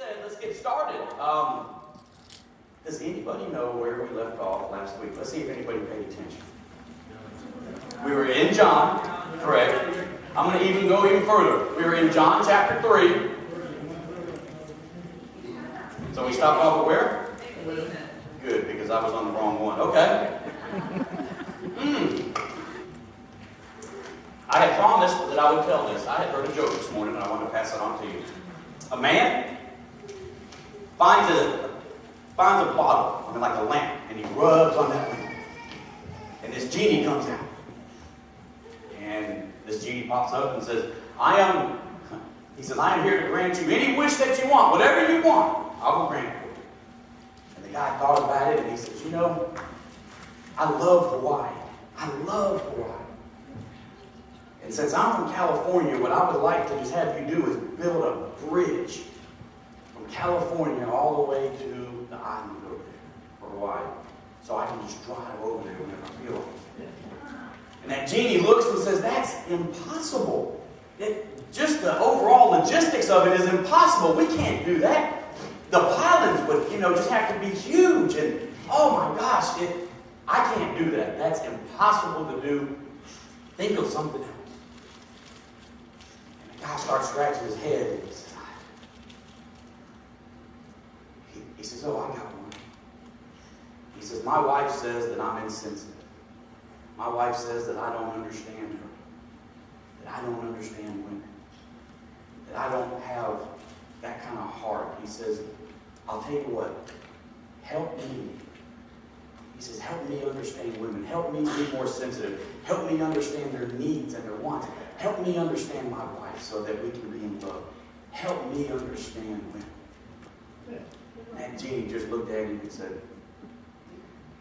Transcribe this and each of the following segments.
said, let's get started. Does anybody know where we left off last week? Let's see if anybody paid attention. We were in John, correct? I'm going to even go even further. We were in John chapter 3. So we stopped off at where? Good, because I was on the wrong one. Okay. I had promised that I would tell this. I had heard a joke this morning, and I want to pass it on to you. A man finds a bottle, like a lamp, and he rubs on that lamp. And this genie comes out. And this genie pops up and says, I am here to grant you any wish that you want. Whatever you want, I will grant it. And the guy thought about it, and he says, I love Hawaii. I love Hawaii. And since I'm from California, what I would like to just have you do is build a bridge from California all the way to the island over there, for Hawaii, so I can just drive over there whenever I feel like it. And that genie looks and says, that's impossible. Just the overall logistics of it is impossible. We can't do that. The pylons would, just have to be huge. And, oh my gosh, I can't do that. That's impossible to do. Think of something else. And the guy starts scratching his head. And he says, oh, I got one. He says, my wife says that I'm insensitive. My wife says that I don't understand her. That I don't understand women. That I don't have that kind of heart. He says, I'll tell you what. Help me. He says, help me understand women. Help me be more sensitive. Help me understand their needs and their wants. Help me understand my wife so that we can be in love. Help me understand women. And that genie just looked at him and said,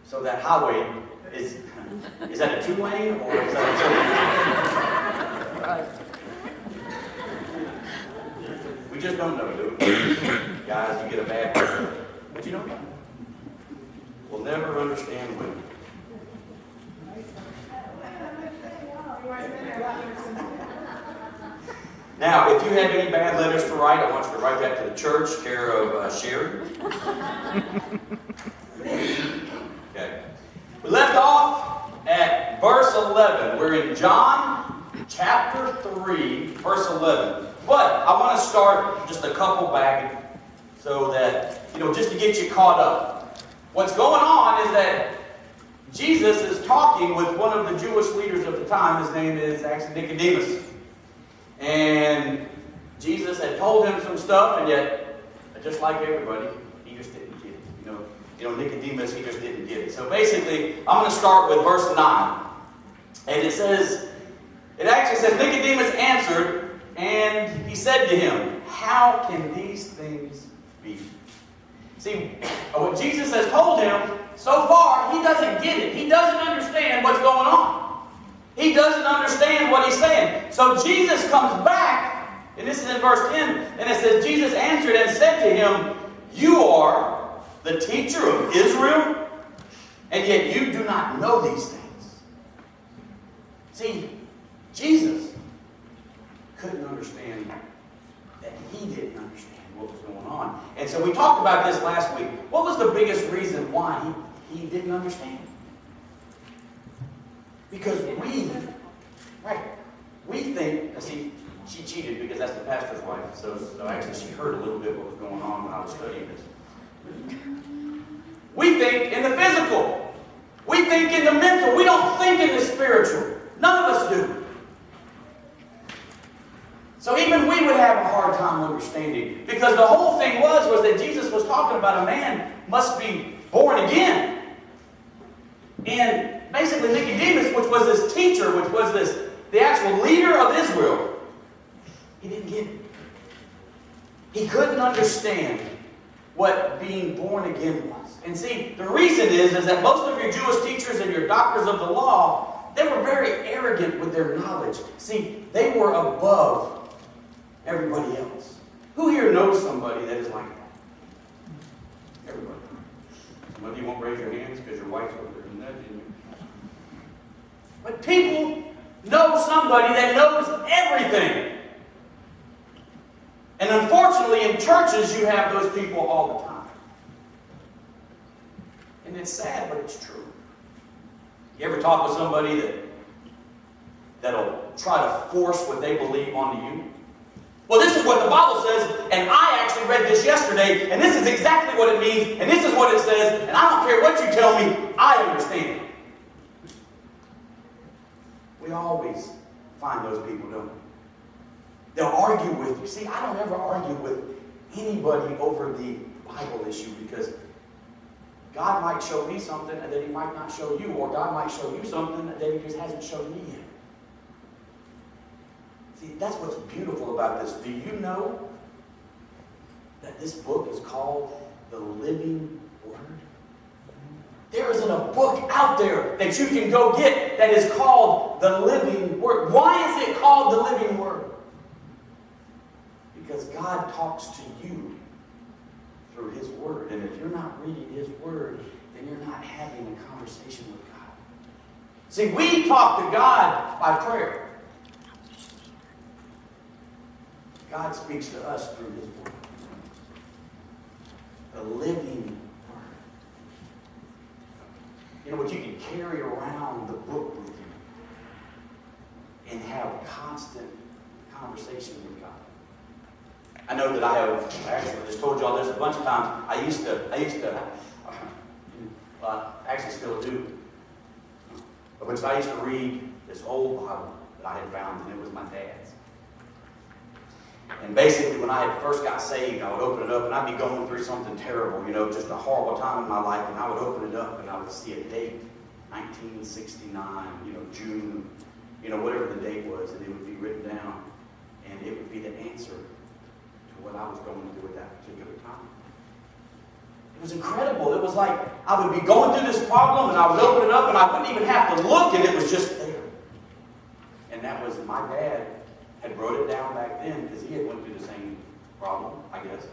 so that highway is that a 2-lane or is that a 2-lane? Right. We just don't know, do we? Guys, you get a bad person. But you don't know. We'll never understand women. Now, if you have any bad letters to write, I want you to write that to the church, care of Sherry. Okay. We left off at verse 11. We're in John chapter 3, verse 11. But I want to start just a couple back so that, just to get you caught up. What's going on is that Jesus is talking with one of the Jewish leaders of the time. His name is actually Nicodemus. And Jesus had told him some stuff, and yet, just like everybody, he just didn't get it. Nicodemus, he just didn't get it. So basically, I'm going to start with verse 9. And it actually says, Nicodemus answered, and he said to him, how can these things be? See, what Jesus has told him, so far, he doesn't get it. He doesn't understand what's going on. He doesn't understand what he's saying. So Jesus comes back, and this is in verse 10, and it says, Jesus answered and said to him, you are the teacher of Israel, and yet you do not know these things. See, Jesus couldn't understand that he didn't understand what was going on. And so we talked about this last week. What was the biggest reason why he didn't understand? Because we think, see, she cheated because that's the pastor's wife. So actually she heard a little bit what was going on when I was studying this. We think in the physical. We think in the mental. We don't think in the spiritual. None of us do. So even we would have a hard time understanding. Because the whole thing was that Jesus was talking about a man must be born again. And basically Nicodemus, which was this teacher, which was the actual leader of Israel, he didn't get it. He couldn't understand what being born again was. And see, the reason is that most of your Jewish teachers and your doctors of the law, they were very arrogant with their knowledge. See, they were above everybody else. Who here knows somebody that is like that? Everybody. Some of you won't raise your hands because your wife's over there in that, didn't you? But people know somebody that knows everything. And unfortunately, in churches, you have those people all the time. And it's sad, but it's true. You ever talk with somebody that'll try to force what they believe onto you? Well, this is what the Bible says, and I actually read this yesterday, and this is exactly what it means, and this is what it says, and I don't care what you tell me, I understand. We always find those people, don't we? They'll argue with you. See, I don't ever argue with anybody over the Bible issue, because God might show me something that He might not show you, or God might show you something that He just hasn't shown me yet. See, that's what's beautiful about this. Do you know that this book is called the Living Word? There isn't a book out there that you can go get that is called the Living Word. Why is it called the Living Word? Because God talks to you through His Word. And if you're not reading His Word, then you're not having a conversation with God. See, we talk to God by prayer. God speaks to us through His Word. The living Word. You know what? You can carry around the book with you and have constant conversation with God. I know that I actually just told y'all this a bunch of times. I used to, actually still do. But I used to read this old Bible that I had found, and it was my dad's. And basically, when I had first got saved, I would open it up, and I'd be going through something terrible, just a horrible time in my life, and I would open it up, and I would see a date, 1969, June, whatever the date was, and it would be written down, and it would be the answer to what I was going to do at that particular time. It was incredible. It was like I would be going through this problem, and I would open it up, and I wouldn't even have to look, and it was just there. And that was my dad had wrote it down back then because he had went through the same problem, I guess.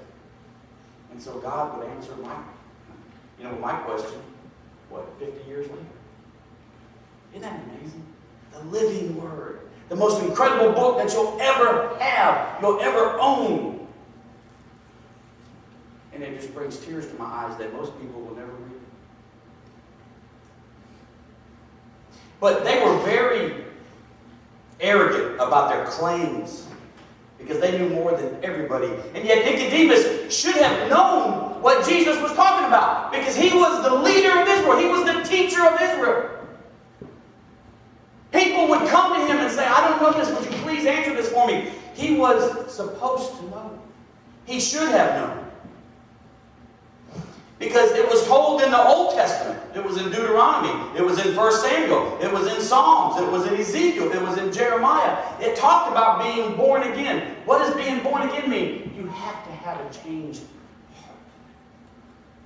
And so God would answer my question, 50 years later? Isn't that amazing? The living Word. The most incredible book that you'll ever have, you'll ever own. And it just brings tears to my eyes that most people will never read. But they were very arrogant about their claims because they knew more than everybody. And yet Nicodemus should have known what Jesus was talking about because he was the leader of Israel. He was the teacher of Israel. People would come to him and say, I don't know this. Would you please answer this for me? He was supposed to know. He should have known. Because it was told in the Old Testament. It was in Deuteronomy. It was in 1 Samuel. It was in Psalms. It was in Ezekiel. It was in Jeremiah. It talked about being born again. What does being born again mean? You have to have a changed heart.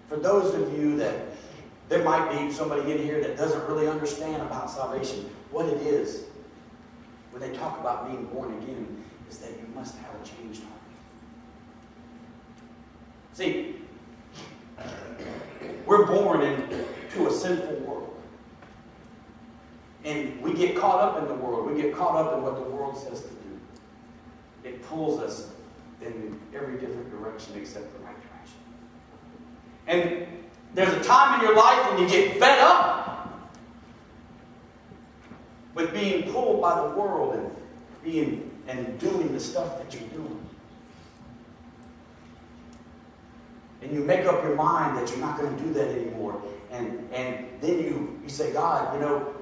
For those of you that there might be somebody in here that doesn't really understand about salvation, what it is, when they talk about being born again, is that you must have a changed heart. See, we're born into a sinful world. And we get caught up in the world. We get caught up in what the world says to do. It pulls us in every different direction except the right direction. And there's a time in your life when you get fed up with being pulled by the world and doing the stuff that you're doing. And you make up your mind that you're not going to do that anymore. And then you say, God,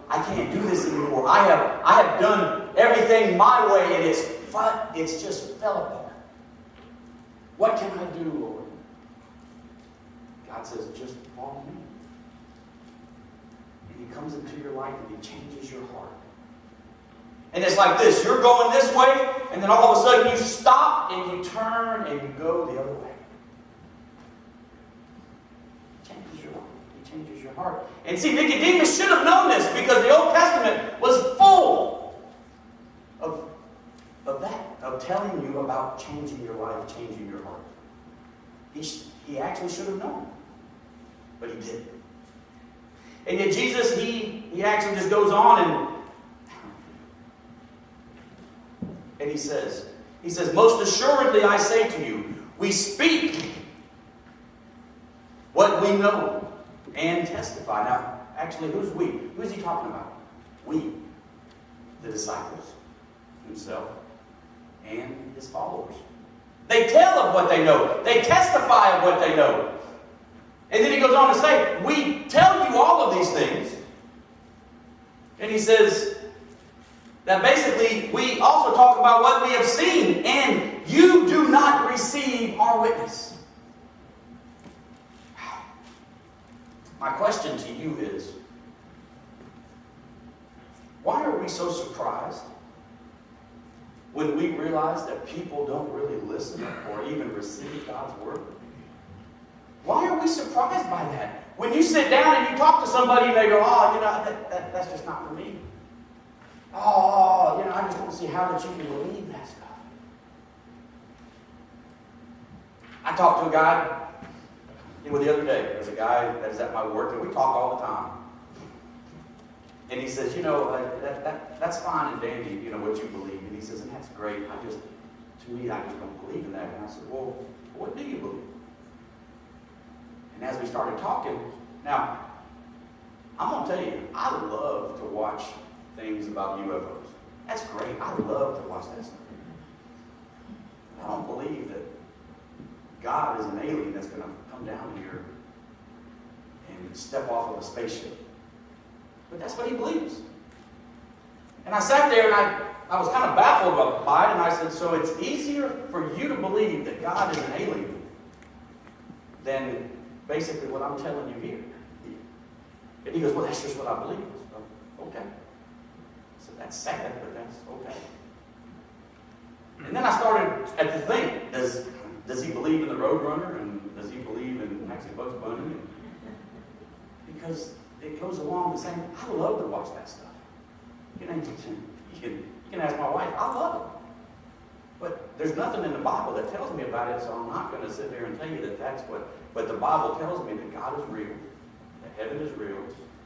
I can't do this anymore. I have done everything my way, and it's just fell apart. What can I do, Lord? God says, just follow me. And He comes into your life and He changes your heart. And it's like this. You're going this way, and then all of a sudden you stop and you turn and you go the other way. Changes your heart. And see, Nicodemus should have known this because the Old Testament was full of that, of telling you about changing your life, changing your heart. He actually should have known, but he didn't. And yet Jesus, he actually just goes on and he says, He says, most assuredly I say to you, we speak what we know and testify. Now, actually, who's we? Who is he talking about? We, the disciples, himself, and his followers. They tell of what they know. They testify of what they know. And then he goes on to say, we tell you all of these things. And he says that basically we also talk about what we have seen, and you do not receive our witness. My question to you is, why are we so surprised when we realize that people don't really listen or even receive God's word? Why are we surprised by that? When you sit down and you talk to somebody and they go, oh, you know, that's just not for me. Oh, you know, I just don't see how that you can believe that stuff. I talked to a guy the other day. There's a guy that is at my work, and we talk all the time. And he says, you know, that's fine and dandy, you know, what you believe. And he says, and that's great. To me, I just don't believe in that. And I said, well, what do you believe? And as we started talking, now, I'm going to tell you, I love to watch things about UFOs. That's great. I love to watch that stuff. I don't believe that God is an alien that's going to come down here and step off of a spaceship. But that's what he believes. And I sat there and I was kind of baffled by it, and I said, so it's easier for you to believe that God is an alien than basically what I'm telling you here. And he goes, well, that's just what I believe. So, okay. So that's sad, but that's okay. And then I started at the thing, does he believe in the Roadrunner, and does he believe in Maxie Bugs Bunny? Because it goes along the same. I love to watch that stuff. You can ask my wife. I love it. But there's nothing in the Bible that tells me about it, so I'm not going to sit there and tell you that that's what. But the Bible tells me that God is real, that heaven is real,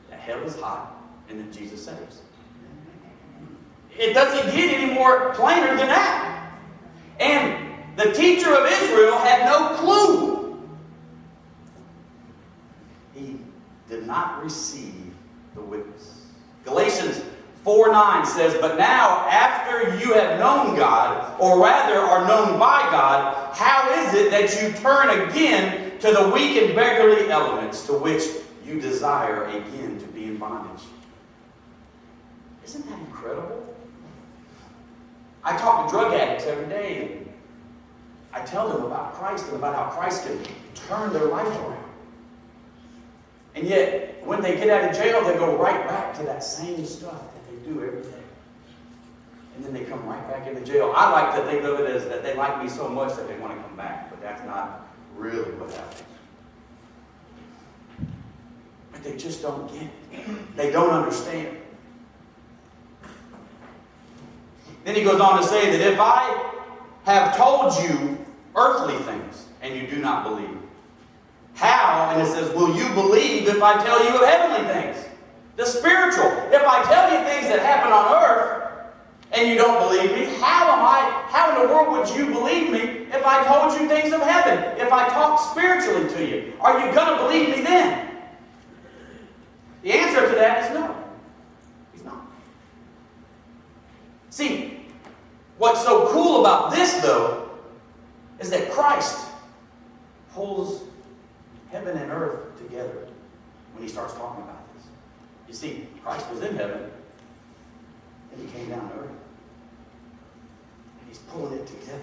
that hell is hot, and that Jesus saves. It doesn't get any more plainer than that. And the teacher of Israel had no clue. He did not receive the witness. Galatians 4:9 says, but now, after you have known God, or rather are known by God, how is it that you turn again to the weak and beggarly elements to which you desire again to be in bondage? Isn't that incredible? I talk to drug addicts every day, and I tell them about Christ and about how Christ can turn their life around. And yet, when they get out of jail, they go right back to that same stuff that they do every day. And then they come right back into jail. I like to think of it as that they like me so much that they want to come back, but that's not really what happens. But they just don't get it. They don't understand. Then he goes on to say that if I have told you earthly things and you do not believe, how, and it says, will you believe if I tell you of heavenly things? The spiritual. If I tell you things that happen on earth and you don't believe me, how in the world would you believe me if I told you things of heaven? If I talk spiritually to you? Are you going to believe me then? The answer to that is no. He's not. See, what's so cool about this, though, is that Christ pulls heaven and earth together when he starts talking about this. You see, Christ was in heaven, and he came down to earth. And he's pulling it together.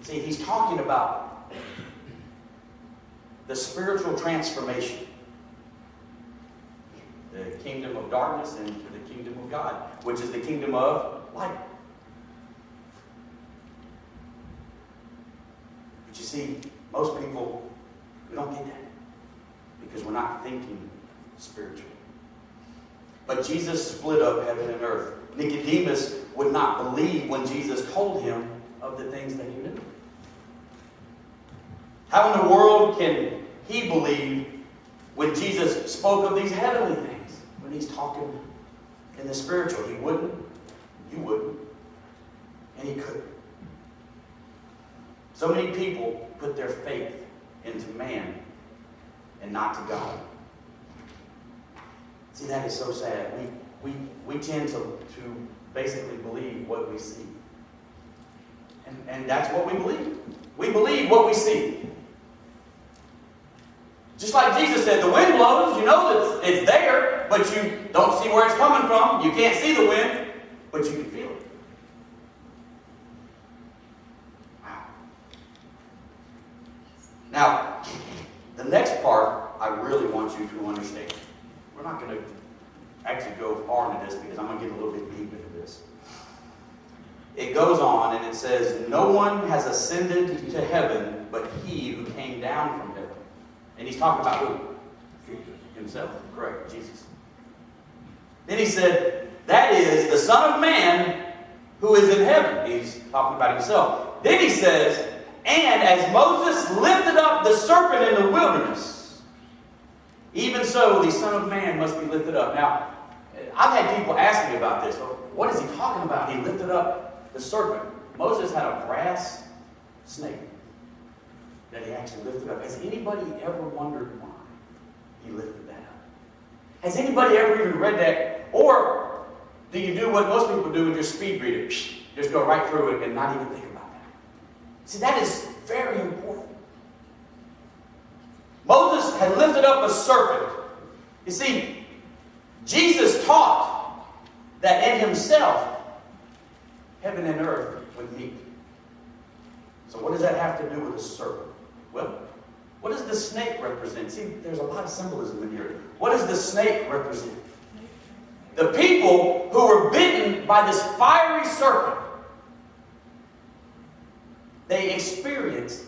See, he's talking about the spiritual transformation. The kingdom of darkness into the kingdom of God, which is the kingdom of light. But you see, most people, we don't get that because we're not thinking spiritually. But Jesus split up heaven and earth. Nicodemus would not believe when Jesus told him of the things that he knew. How in the world can he believe when Jesus spoke of these heavenly things? When he's talking in the spiritual, he wouldn't. You wouldn't. And he couldn't. So many people put their faith into man and not to God. See, that is so sad. We tend to basically believe what we see. And that's what we believe. We believe what we see. Just like Jesus said, the wind blows, you know that it's there, but you don't see where it's coming from. You can't see the wind, but you can feel it. Wow. Now, the next part I really want you to understand. We're not going to actually go far into this because I'm going to get a little bit deep into this. It goes on and it says, no one has ascended to heaven but he who came down from heaven. And he's talking about who? Himself. Correct. Jesus. Then he said, that is the Son of Man who is in heaven. He's talking about himself. Then he says, and as Moses lifted up the serpent in the wilderness, even so the Son of Man must be lifted up. Now, I've had people ask me about this. Well, what is he talking about? He lifted up the serpent. Moses had a brass snake that he actually lifted up. Has anybody ever wondered why he lifted that up? Has anybody ever even read that? Or do you do what most people do and just speed read it? Just go right through it and not even think about that. See, that is very important. Moses had lifted up a serpent. You see, Jesus taught that in himself, heaven and earth would meet. So what does that have to do with a serpent? Well, what does the snake represent? See, there's a lot of symbolism in here. What does the snake represent? The people who were bitten by this fiery serpent, they experienced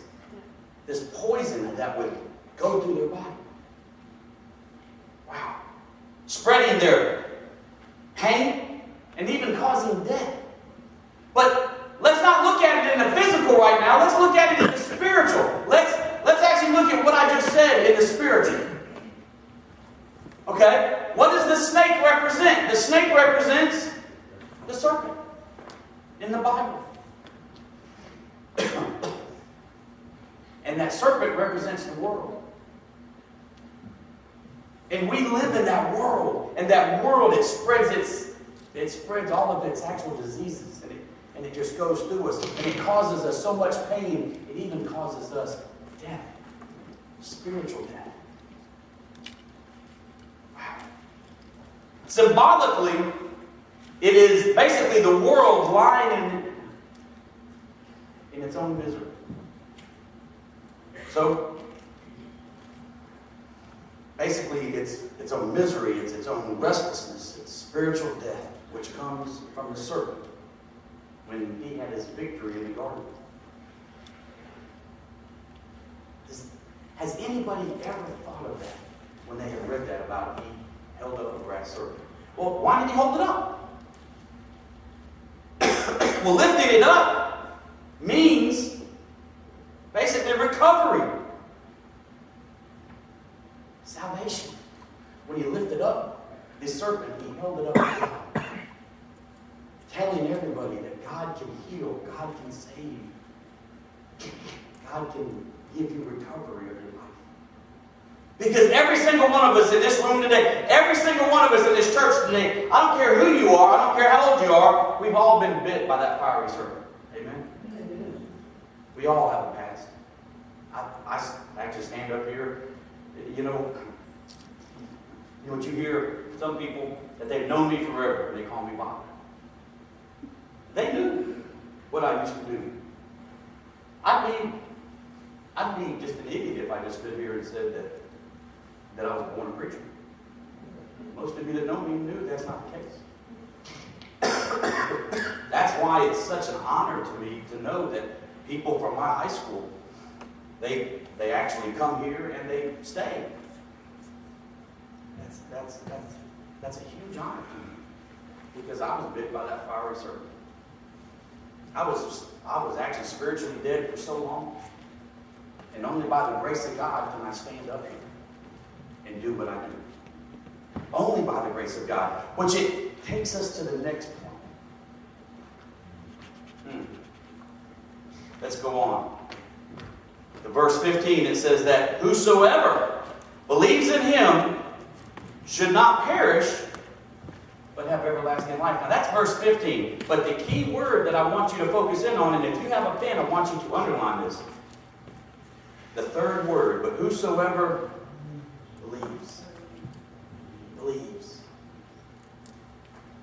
this poison that would go through their body. Wow. Spreading their pain and even causing death. But let's not look at it in the physical right now. Let's look at it in the spiritual. Let's actually look at what I just said in the spiritual. Okay? What does the snake represent? The snake represents the serpent in the Bible. And that serpent represents the world. And we live in that world. And that world, it spreads all of its actual diseases. And it just goes through us. And it causes us so much pain. It even causes us death. Spiritual death. Wow. Symbolically, it is basically the world lying in its own misery. So, basically, it's own misery, it's its own restlessness, it's spiritual death, which comes from the serpent when he had his victory in the garden. Has anybody ever thought of that when they have read that about he held up a brass serpent? Well, why did he hold it up? Well, lifting it up means basically recovery. Salvation. When he lifted up this serpent, he held it up, telling everybody that God can heal, God can save, God can give you recovery of your life. Because every single one of us in this room today, every single one of us in this church today, I don't care who you are, I don't care how old you are, we've all been bit by that fiery serpent. Amen? We all have a past. I actually stand up here, you know what you hear, some people, that they've known me forever, and they call me Bob. They knew what I used to do. I'd be just an idiot if I just stood here and said that I was born a preacher. Most of you that know me knew that's not the case. That's why it's such an honor to me to know that people from my high school, they actually come here and they stay. That's a huge honor to me, because I was bit by that fiery serpent. I was actually spiritually dead for so long, and only by the grace of God can I stand up here and do what I do. Only by the grace of God, which it takes us to the next point. Let's go on. To verse 15, it says that whosoever believes in him should not perish, but have everlasting life. Now that's verse 15. But the key word that I want you to focus in on, and if you have a pen, I want you to underline this. The third word, but whosoever believes. Believes.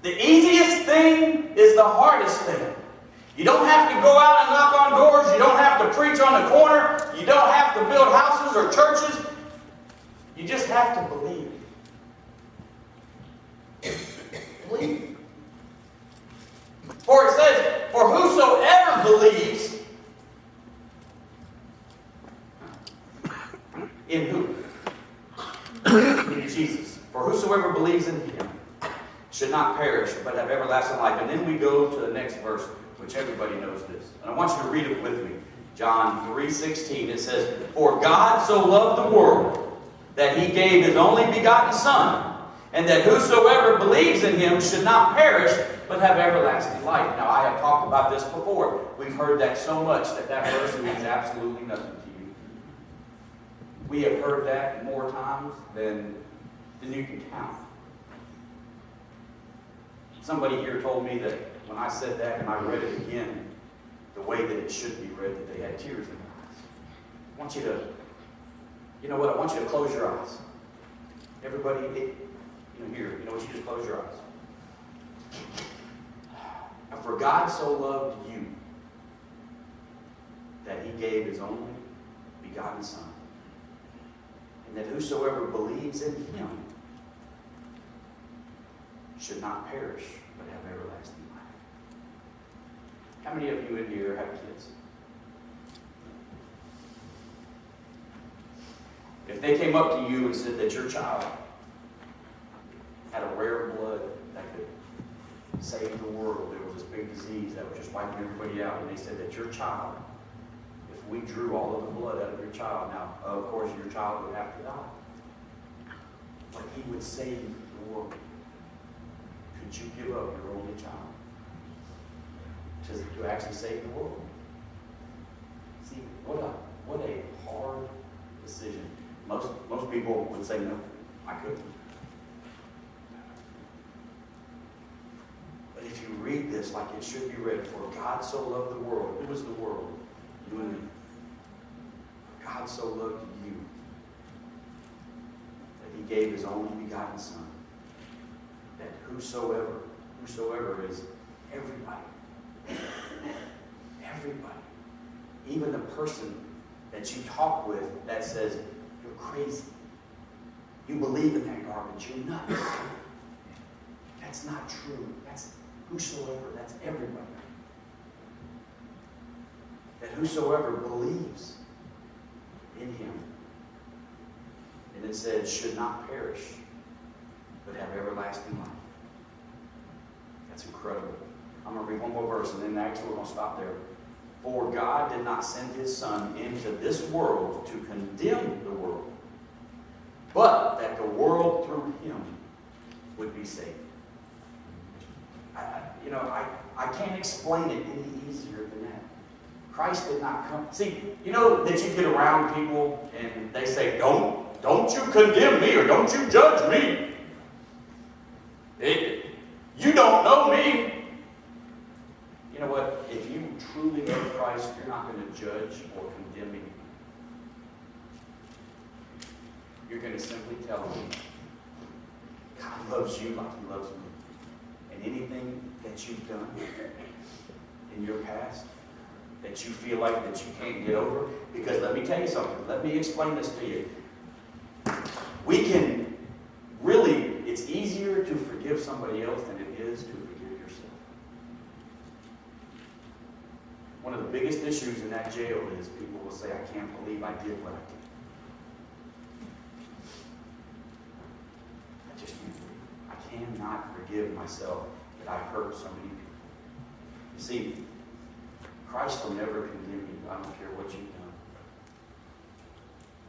The easiest thing is the hardest thing. You don't have to go out and knock on doors. You don't have to preach on the corner. You don't have to build houses or churches. You just have to believe. Believe. For it says, for whosoever believes in who? In Jesus. For whosoever believes in him should not perish, but have everlasting life. And then we go to the next verse, which everybody knows this. And I want you to read it with me. John 3:16. It says, for God so loved the world that he gave his only begotten Son, and that whosoever believes in him should not perish, but have everlasting life. Now, I have talked about this before. We've heard that so much that verse means absolutely nothing to you. We have heard that more times than you can count. Somebody here told me that when I said that and I read it again, the way that it should be read, that they had tears in their eyes. I want you to, you know what? I want you to close your eyes. Everybody, here, you know what? You just close your eyes. And for God so loved you that he gave his only begotten Son, and that whosoever believes in him should not perish, but have everlasting life. How many of you in here have kids? If they came up to you and said that your child had a rare blood that could save the world, there was this big disease that was just wiping everybody out, and they said that your child, if we drew all of the blood out of your child, now, of course, your child would have to die, but he would save the world. Could you give up your only child to actually save the world? See, what a hard decision. Most people would say, no, I couldn't. But if you read this like it should be read, for God so loved the world. Who was the world? You and me. God so loved you that he gave his only begotten Son, that whosoever is everybody, even the person that you talk with that says, you're crazy, you believe in that garbage, you're nuts. That's not true. That's whosoever, that's everybody. That whosoever believes in him, and it says, should not perish, but have everlasting life. That's incredible. I'm going to read one more verse, and then actually we're going to stop there. For God did not send his Son into this world to condemn the world, but that the world through him would be saved. I can't explain it any easier than that. Christ did not come. See, you know that you get around people and they say, don't you condemn me or don't you judge me. You don't know me. You know what? If you truly love Christ, you're not going to judge or condemn me. You're going to simply tell him, God loves you like he loves me. And anything that you've done in your past that you feel like that you can't get over, because let me tell you something. Let me explain this to you. We can really, it's easier to forgive somebody else than it is to forgive yourself. One of the biggest issues in that jail is people will say, I can't believe I did what I did. I just can't believe it. I cannot forgive myself that I hurt so many people. You see, Christ will never condemn you. I don't care what you've done.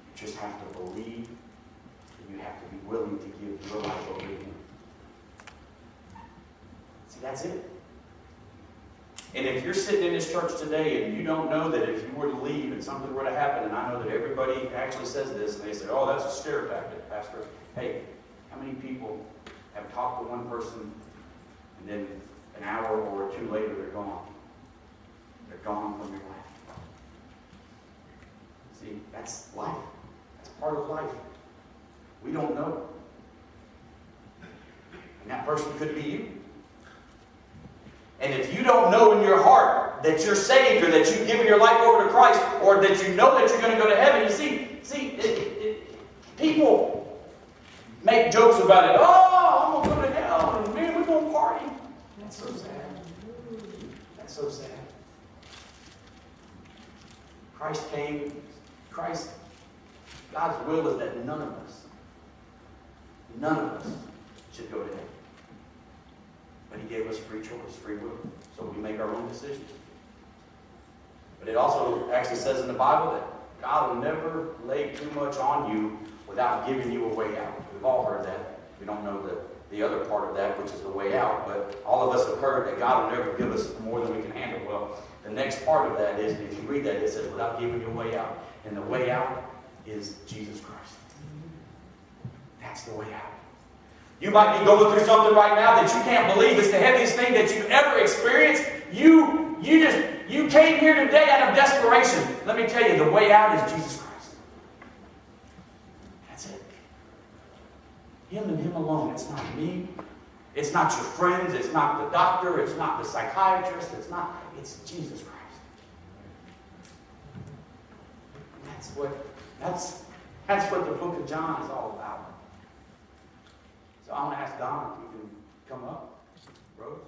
You just have to believe, and you have to be willing to give your life over to him. See, that's it. And if you're sitting in this church today and you don't know that if you were to leave and something were to happen, and I know that everybody actually says this, and they say, oh, that's a scare tactic, Pastor. Hey, how many people have talked to one person and then an hour or two later they're gone? They're gone from your life. See, that's life. That's part of life. We don't know. And that person could be you. And if you don't know in your heart that you're saved or that you've given your life over to Christ or that you know that you're going to go to heaven, you see, people make jokes about it. Oh, I'm going to go to hell and man, we're going to party. That's so sad. That's so sad. Christ came. God's will is that none of us should go to heaven. But He gave us free choice, free will. So we make our own decisions. But it also actually says in the Bible that God will never lay too much on you without giving you a way out. We've all heard that. We don't know the other part of that, which is the way out. But all of us have heard that God will never give us more than we can handle. Well, the next part of that is, if you read that, it says, without giving you a way out. And the way out is Jesus Christ. That's the way out. You might be going through something right now that you can't believe. It's the heaviest thing that you've ever experienced. You came here today out of desperation. Let me tell you, the way out is Jesus Christ. That's it. Him and Him alone. It's not me. It's not your friends. It's not the doctor. It's not the psychiatrist. It's Jesus Christ. That's what the book of John is all about. So I want to ask Don if you can come up. Rose?